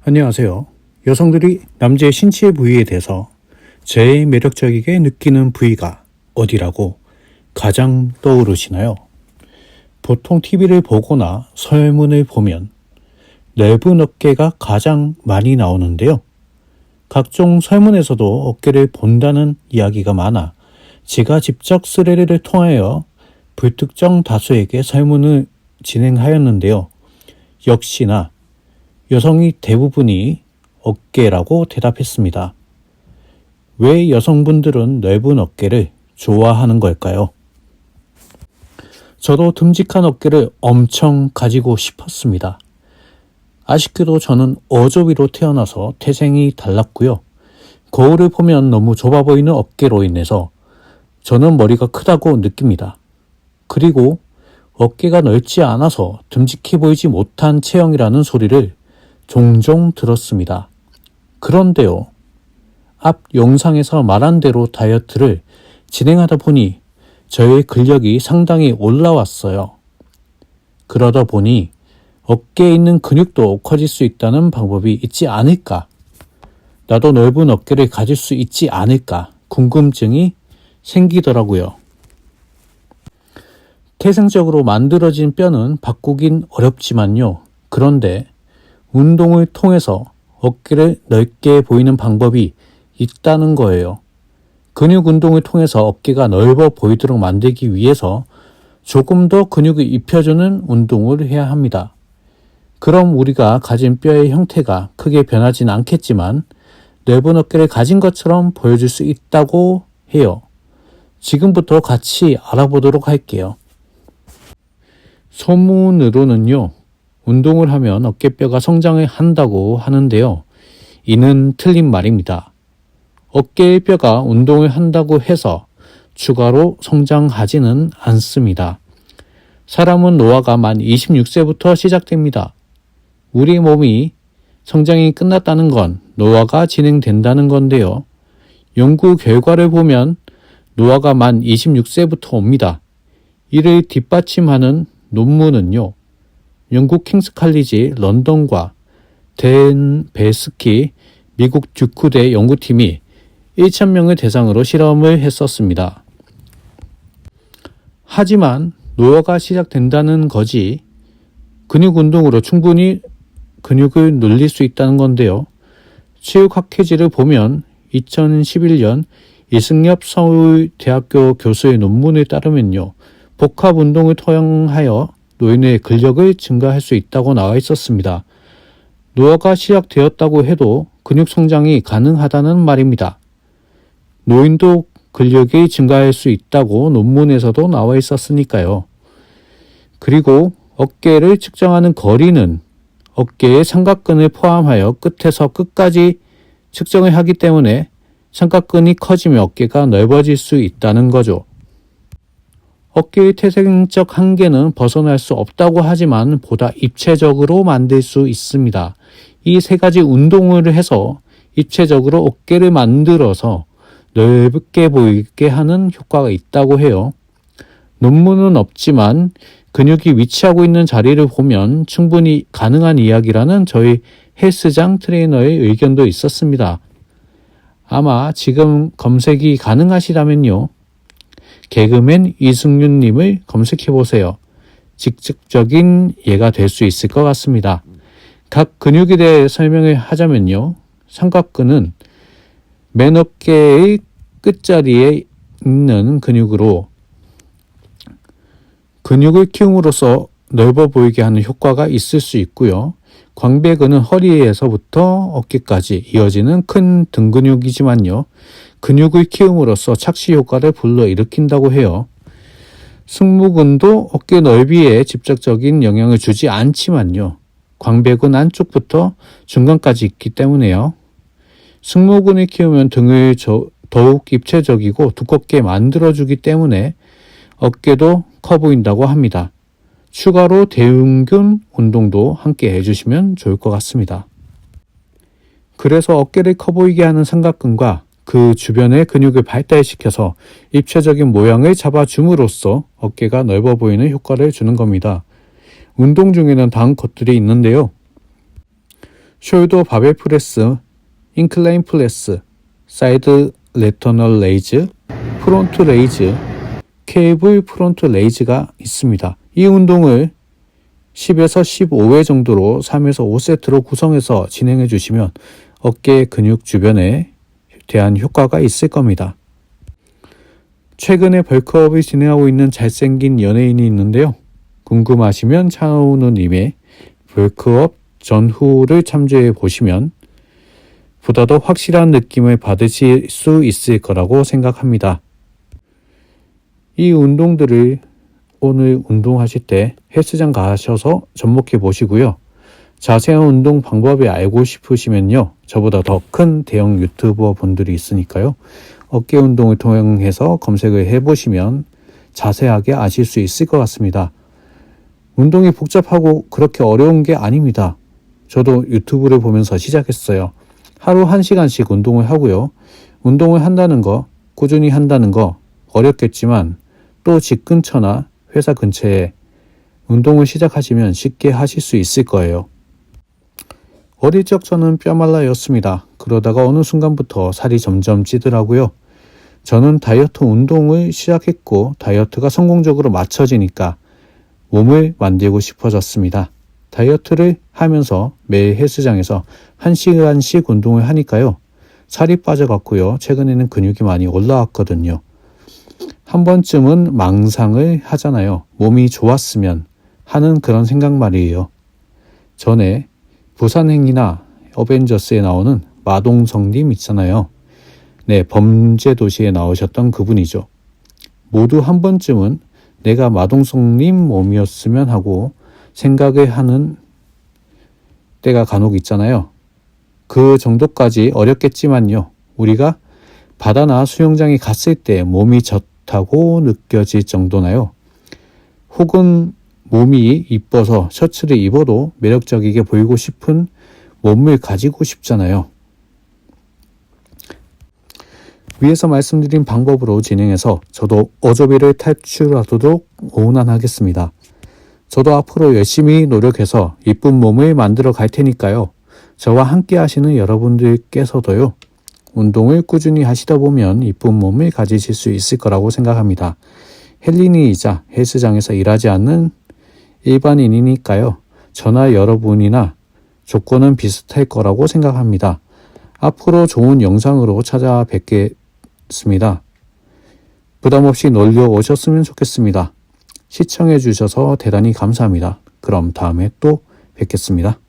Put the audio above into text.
안녕하세요. 여성들이 남자의 신체 부위에 대해서 제일 매력적이게 느끼는 부위가 어디라고 가장 떠오르시나요? 보통 TV를 보거나 설문을 보면 넓은 어깨가 가장 많이 나오는데요. 각종 설문에서도 어깨를 본다는 이야기가 많아 제가 직접 스레를 통하여 불특정 다수에게 설문을 진행하였는데요. 역시나 여성이 대부분이 어깨라고 대답했습니다. 왜 여성분들은 넓은 어깨를 좋아하는 걸까요? 저도 듬직한 어깨를 엄청 가지고 싶었습니다. 아쉽게도 저는 어조비로 태어나서 태생이 달랐고요. 거울을 보면 너무 좁아 보이는 어깨로 인해서 저는 머리가 크다고 느낍니다. 그리고 어깨가 넓지 않아서 듬직해 보이지 못한 체형이라는 소리를 종종 들었습니다. 그런데요, 앞 영상에서 말한 대로 다이어트를 진행하다 보니 저의 근력이 상당히 올라왔어요. 그러다 보니 어깨에 있는 근육도 커질 수 있다는 방법이 있지 않을까? 나도 넓은 어깨를 가질 수 있지 않을까? 궁금증이 생기더라고요. 태생적으로 만들어진 뼈는 바꾸긴 어렵지만요. 그런데 운동을 통해서 어깨를 넓게 보이는 방법이 있다는 거예요. 근육 운동을 통해서 어깨가 넓어 보이도록 만들기 위해서 조금 더 근육을 입혀주는 운동을 해야 합니다. 그럼 우리가 가진 뼈의 형태가 크게 변하지는 않겠지만 넓은 어깨를 가진 것처럼 보여줄 수 있다고 해요. 지금부터 같이 알아보도록 할게요. 소문으로는요, 운동을 하면 어깨뼈가 성장을 한다고 하는데요. 이는 틀린 말입니다. 어깨의 뼈가 운동을 한다고 해서 추가로 성장하지는 않습니다. 사람은 노화가 만 26세부터 시작됩니다. 우리 몸이 성장이 끝났다는 건 노화가 진행된다는 건데요. 연구 결과를 보면 노화가 만 26세부터 옵니다. 이를 뒷받침하는 논문은요, 영국 킹스 칼리지 런던과 댄 베스키 미국 듀크대 연구팀이 1,000명을 대상으로 실험을 했었습니다. 하지만 노화가 시작된다는 거지 근육 운동으로 충분히 근육을 늘릴 수 있다는 건데요. 체육학회지를 보면 2011년 이승엽 서울대학교 교수의 논문에 따르면요, 복합 운동을 통하여 노인의 근력을 증가할 수 있다고 나와 있었습니다. 노화가 시작되었다고 해도 근육 성장이 가능하다는 말입니다. 노인도 근력이 증가할 수 있다고 논문에서도 나와 있었으니까요. 그리고 어깨를 측정하는 거리는 어깨의 삼각근을 포함하여 끝에서 끝까지 측정을 하기 때문에 삼각근이 커지면 어깨가 넓어질 수 있다는 거죠. 어깨의 태생적 한계는 벗어날 수 없다고 하지만 보다 입체적으로 만들 수 있습니다. 이 세 가지 운동을 해서 입체적으로 어깨를 만들어서 넓게 보이게 하는 효과가 있다고 해요. 논문은 없지만 근육이 위치하고 있는 자리를 보면 충분히 가능한 이야기라는 저희 헬스장 트레이너의 의견도 있었습니다. 아마 지금 검색이 가능하시다면요, 개그맨 이승윤님을 검색해보세요. 직접적인 예가 될 수 있을 것 같습니다. 각 근육에 대해 설명을 하자면요, 삼각근은 맨 어깨의 끝자리에 있는 근육으로 근육을 키움으로써 넓어 보이게 하는 효과가 있을 수 있고요. 광배근은 허리에서부터 어깨까지 이어지는 큰 등 근육이지만요, 근육을 키움으로써 착시 효과를 불러일으킨다고 해요. 승모근도 어깨 넓이에 직접적인 영향을 주지 않지만요, 광배근 안쪽부터 중간까지 있기 때문에요. 승모근을 키우면 등을 더욱 입체적이고 두껍게 만들어주기 때문에 어깨도 커 보인다고 합니다. 추가로 대흉근 운동도 함께 해주시면 좋을 것 같습니다. 그래서 어깨를 커 보이게 하는 삼각근과 그 주변의 근육을 발달시켜서 입체적인 모양을 잡아줌으로써 어깨가 넓어 보이는 효과를 주는 겁니다. 운동 중에는 다음 것들이 있는데요. 숄더 바벨 프레스, 인클라인 프레스, 사이드 레터널 레이즈, 프론트 레이즈, 케이블 프론트 레이즈가 있습니다. 이 운동을 10에서 15회 정도로 3에서 5세트로 구성해서 진행해 주시면 어깨 근육 주변에 대한 효과가 있을 겁니다. 최근에 벌크업을 진행하고 있는 잘생긴 연예인이 있는데요. 궁금하시면 차은우님의 벌크업 전후를 참조해 보시면 보다 더 확실한 느낌을 받으실 수 있을 거라고 생각합니다. 이 운동들을 오늘 운동하실 때 헬스장 가셔서 접목해 보시고요. 자세한 운동 방법을 알고 싶으시면요. 저보다 더 큰 대형 유튜버 분들이 있으니까요. 어깨 운동을 통해서 검색을 해보시면 자세하게 아실 수 있을 것 같습니다. 운동이 복잡하고 그렇게 어려운 게 아닙니다. 저도 유튜브를 보면서 시작했어요. 하루 1시간씩 운동을 하고요. 운동을 한다는 거, 꾸준히 한다는 거 어렵겠지만 또 집 근처나 회사 근처에 운동을 시작하시면 쉽게 하실 수 있을 거예요. 어릴 적 저는 뼈말라였습니다. 그러다가 어느 순간부터 살이 점점 찌더라고요. 저는 다이어트 운동을 시작했고 다이어트가 성공적으로 맞춰지니까 몸을 만들고 싶어졌습니다. 다이어트를 하면서 매일 헬스장에서 1시간씩 운동을 하니까요. 살이 빠져갔고요. 최근에는 근육이 많이 올라왔거든요. 한 번쯤은 망상을 하잖아요. 몸이 좋았으면 하는 그런 생각 말이에요. 전에 부산행이나 어벤져스에 나오는 마동석님 있잖아요. 네, 범죄도시에 나오셨던 그분이죠. 모두 한 번쯤은 내가 마동석님 몸이었으면 하고 생각을 하는 때가 간혹 있잖아요. 그 정도까지 어렵겠지만요. 우리가 바다나 수영장에 갔을 때 몸이 좋다고 느껴질 정도나요. 혹은 몸이 이뻐서 셔츠를 입어도 매력적이게 보이고 싶은 몸을 가지고 싶잖아요. 위에서 말씀드린 방법으로 진행해서 저도 어조비를 탈출하도록 응원하겠습니다. 저도 앞으로 열심히 노력해서 이쁜 몸을 만들어 갈 테니까요. 저와 함께 하시는 여러분들께서도요. 운동을 꾸준히 하시다 보면 이쁜 몸을 가지실 수 있을 거라고 생각합니다. 헬린이이자 헬스장에서 일하지 않는 일반인이니까요. 저나 여러분이나 조건은 비슷할 거라고 생각합니다. 앞으로 좋은 영상으로 찾아뵙겠습니다. 부담 없이 놀러 오셨으면 좋겠습니다. 시청해 주셔서 대단히 감사합니다. 그럼 다음에 또 뵙겠습니다.